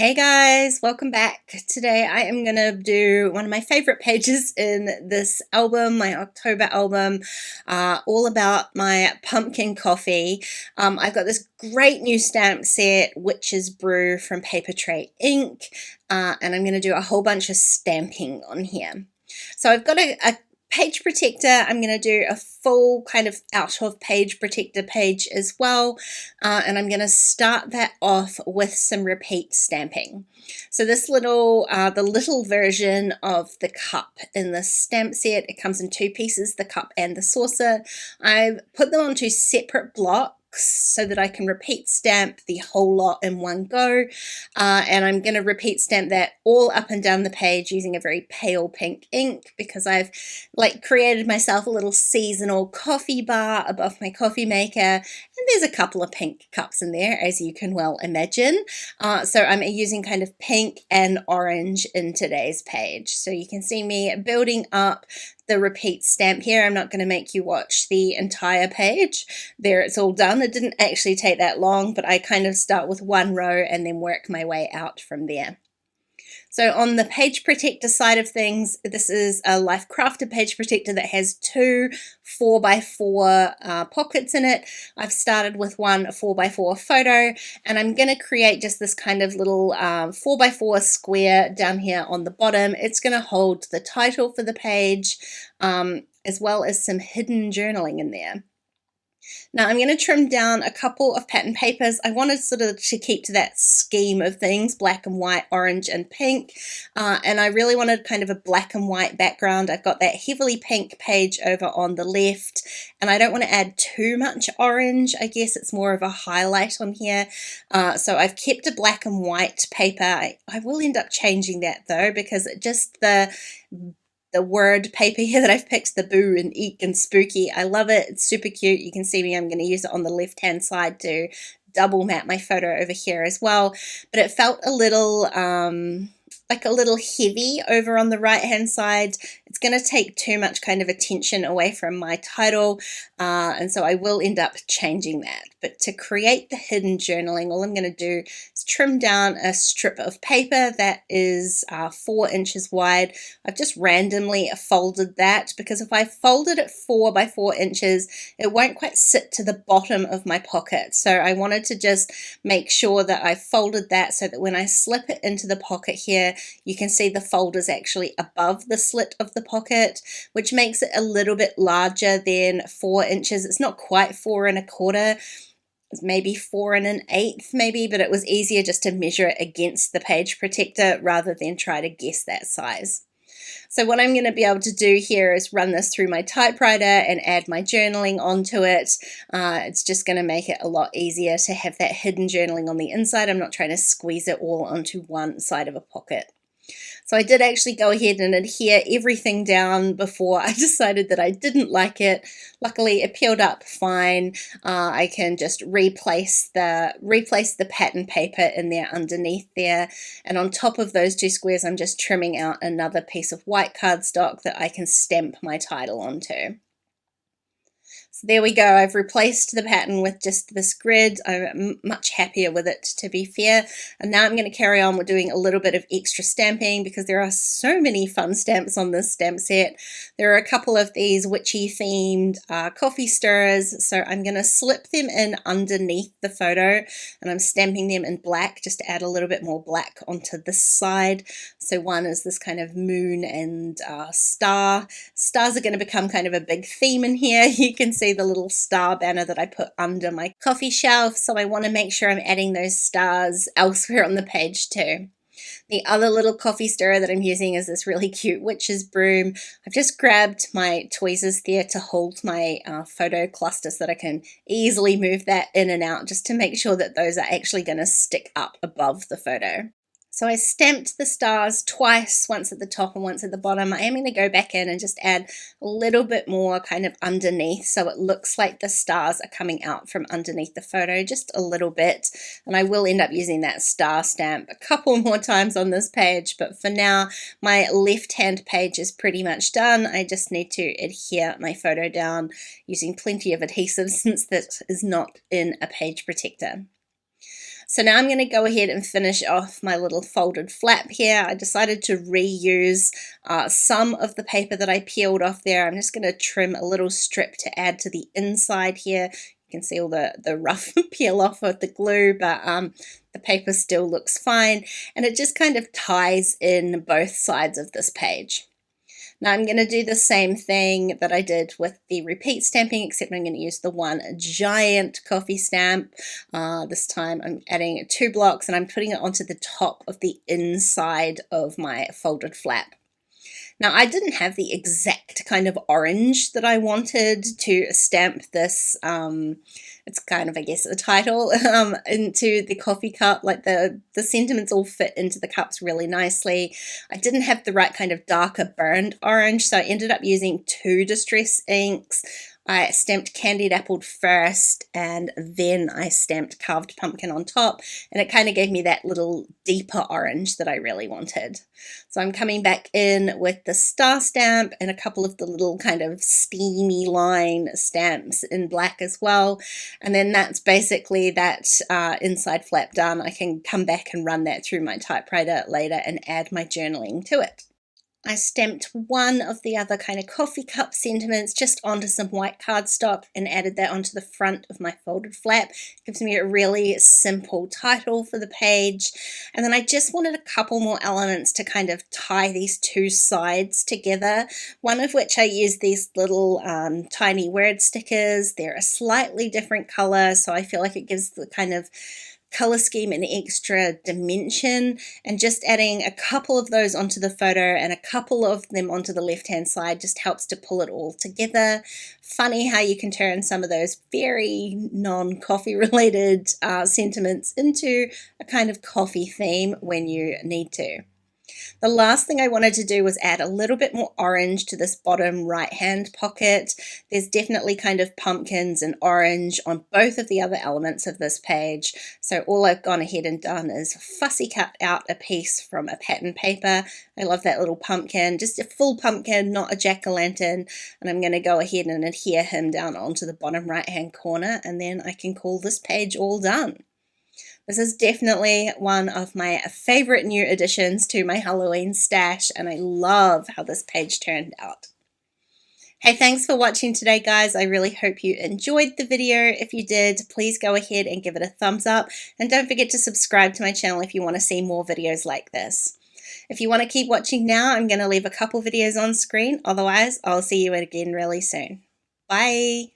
Hey guys, welcome back. Today I am going to do one of my favorite pages in this album, my October album, all about my pumpkin coffee. I've got this great new stamp set, Witch's Brew from Papertrey Ink, and I'm going to do a whole bunch of stamping on here. So I've got a page protector. I'm going to do a full kind of out of page protector page as well, and I'm going to start that off with some repeat stamping. So this little the little version of the cup in the stamp set, it comes in two pieces, the cup and the saucer. I've put them onto separate blocks so that I can repeat stamp the whole lot in one go, and I'm going to repeat stamp that all up and down the page using a very pale pink ink because I've created myself a little seasonal coffee bar above my coffee maker, and there's a couple of pink cups in there, as you can well imagine. So I'm using kind of pink and orange in today's page. So you can see me building up the repeat stamp here. I'm not going to make you watch the entire page. There, it's all done. It didn't actually take that long, but I kind of start with one row and then work my way out from there. So on the page protector side of things, this is a Life Crafted page protector that has two 4x4 pockets in it. I've started with one 4x4 photo, and I'm going to create just this kind of little 4x4 square down here on the bottom. It's going to hold the title for the page, as well as some hidden journaling in there. Now I'm going to trim down a couple of pattern papers. I wanted sort of to keep to that scheme of things, black and white, orange and pink, and I really wanted kind of a black and white background. I've got that heavily pink page over on the left, and I don't want to add too much orange. I guess it's more of a highlight on here, so I've kept a black and white paper. I will end up changing that though, because it just the word paper here that I've picked, the Boo and Eek and Spooky. I love it. It's super cute. You can see me. I'm going to use it on the left-hand side to double map my photo over here as well. But it felt a little like a little heavy over on the right-hand side. It's going to take too much kind of attention away from my title, and so I will end up changing that. But to create the hidden journaling, all I'm going to do is trim down a strip of paper that is 4 inches wide. I've just randomly folded that because if I folded it 4 by 4 inches, it won't quite sit to the bottom of my pocket. So I wanted to just make sure that I folded that so that when I slip it into the pocket here, you can see the fold is actually above the slit of the pocket, which makes it a little bit larger than 4 inches. It's not quite 4 1/4. It's maybe 4 1/8 maybe, but it was easier just to measure it against the page protector rather than try to guess that size. So what I'm going to be able to do here is run this through my typewriter and add my journaling onto it. It's just going to make it a lot easier to have that hidden journaling on the inside. I'm not trying to squeeze it all onto one side of a pocket. So I did actually go ahead and adhere everything down before I decided that I didn't like it. Luckily it peeled up fine. I can just replace the pattern paper in there underneath there, and on top of those two squares I'm just trimming out another piece of white cardstock that I can stamp my title onto. So there we go. I've replaced the pattern with just this grid. I'm much happier with it, to be fair. And now I'm going to carry on with doing a little bit of extra stamping because there are so many fun stamps on this stamp set. There are a couple of these witchy themed coffee stirrers. So I'm going to slip them in underneath the photo, and I'm stamping them in black just to add a little bit more black onto this side. So one is this kind of moon and star. Stars are going to become kind of a big theme in here. You can see the little star banner that I put under my coffee shelf, so I want to make sure I'm adding those stars elsewhere on the page too. The other little coffee stirrer that I'm using is this really cute witch's broom. I've just grabbed my tweezers there to hold my photo cluster so that I can easily move that in and out just to make sure that those are actually going to stick up above the photo. So I stamped the stars twice, once at the top and once at the bottom. I am going to go back in and just add a little bit more kind of underneath so it looks like the stars are coming out from underneath the photo, just a little bit. And I will end up using that star stamp a couple more times on this page, but for now my left-hand page is pretty much done. I just need to adhere my photo down using plenty of adhesive since that is not in a page protector. So now I'm going to go ahead and finish off my little folded flap here. I decided to reuse some of the paper that I peeled off there. I'm just going to trim a little strip to add to the inside here. You can see all the rough peel off of the glue, but the paper still looks fine, and it just kind of ties in both sides of this page. Now I'm going to do the same thing that I did with the repeat stamping, except I'm going to use the one giant coffee stamp. This time I'm adding 2 blocks and I'm putting it onto the top of the inside of my folded flap. Now I didn't have the exact kind of orange that I wanted to stamp this, it's kind of, I guess, a title, into the coffee cup. Like the sentiments all fit into the cups really nicely. I didn't have the right kind of darker burned orange, so I ended up using 2 distress inks. I stamped Candied Apple first, and then I stamped Carved Pumpkin on top, and it kind of gave me that little deeper orange that I really wanted. So I'm coming back in with the star stamp and a couple of the little kind of steamy line stamps in black as well, and then that's basically that inside flap done. I can come back and run that through my typewriter later and add my journaling to it. I stamped one of the other kind of coffee cup sentiments just onto some white cardstock and added that onto the front of my folded flap. It gives me a really simple title for the page. And then I just wanted a couple more elements to kind of tie these 2 sides together, one of which I used these little tiny word stickers. They're a slightly different color, so I feel like it gives the kind of color scheme an extra dimension, and just adding a couple of those onto the photo and a couple of them onto the left hand side just helps to pull it all together. Funny how you can turn some of those very non-coffee related sentiments into a kind of coffee theme when you need to. The last thing I wanted to do was add a little bit more orange to this bottom right hand pocket. There's definitely kind of pumpkins and orange on both of the other elements of this page. So all I've gone ahead and done is fussy cut out a piece from a pattern paper. I love that little pumpkin, just a full pumpkin, not a jack-o'-lantern. And I'm going to go ahead and adhere him down onto the bottom right hand corner, and then I can call this page all done. This is definitely one of my favorite new additions to my Halloween stash, and I love how this page turned out. Hey, thanks for watching today, guys. I really hope you enjoyed the video. If you did, please go ahead and give it a thumbs up, and don't forget to subscribe to my channel if you want to see more videos like this. If you want to keep watching now, I'm going to leave a couple videos on screen. Otherwise, I'll see you again really soon. Bye!